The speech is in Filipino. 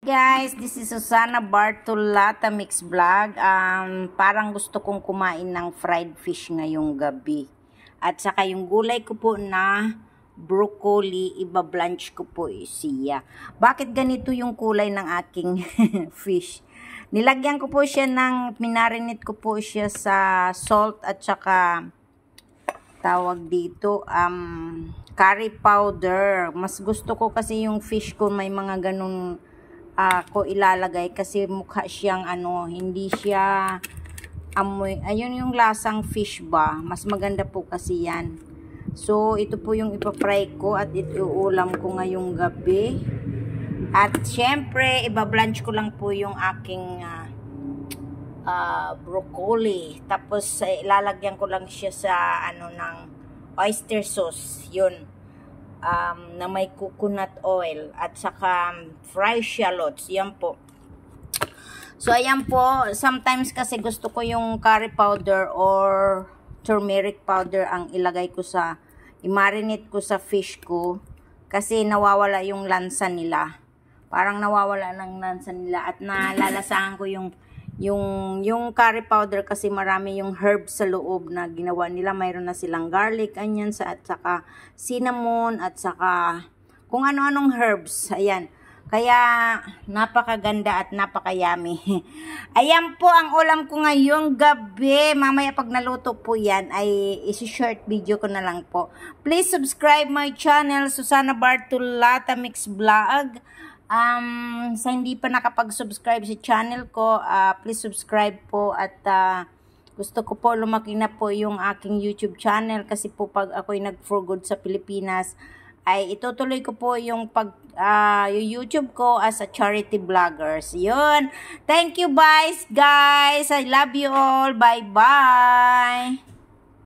Guys, this is Susana Bartolata Mix Vlog. Parang gusto kong kumain ng fried fish ngayong gabi. At saka yung gulay ko po na broccoli, iba-blanch ko po siya. Bakit ganito yung kulay ng aking fish? Nilagyan ko po siya minarinate ko po siya sa salt at saka tawag dito, curry powder. Mas gusto ko kasi yung fish ko may mga ganun ko ilalagay kasi mukha siyang hindi siya amoy. Ayun yung lasang fish ba. Mas maganda po kasi yan. So, ito po yung ipafry ko at ituulam ko ngayong gabi. At syempre, iba-blanch ko lang po yung aking broccoli. Tapos, ilalagyan ko lang siya sa ng oyster sauce. Yun. Na may coconut oil at saka fried shallots. Yan po. So, ayan po. Sometimes kasi gusto ko yung curry powder or turmeric powder ang ilagay ko i-marinate ko sa fish ko kasi nawawala yung lansa nila. Parang nawawala ng lansa nila at nalalasahan ko yung curry powder kasi marami yung herbs sa loob na ginawa nila. Mayroon na silang garlic, onions, at saka cinnamon, at saka kung ano-anong herbs. Ayan. Kaya, napakaganda at napakayami. Ayan po ang ulam ko ngayong gabi. Mamaya pag naluto po yan, ay isi-short video ko na lang po. Please subscribe my channel, Susana Bartolata Mix Vlog. Sa hindi pa nakapag-subscribe sa channel ko, please subscribe po at gusto ko po lumaki na po yung aking YouTube channel kasi po pag ako'y nag-for good sa Pilipinas ay itutuloy ko po yung yung YouTube ko as a charity vloggers. Yun. Thank you guys. I love you all. Bye-bye.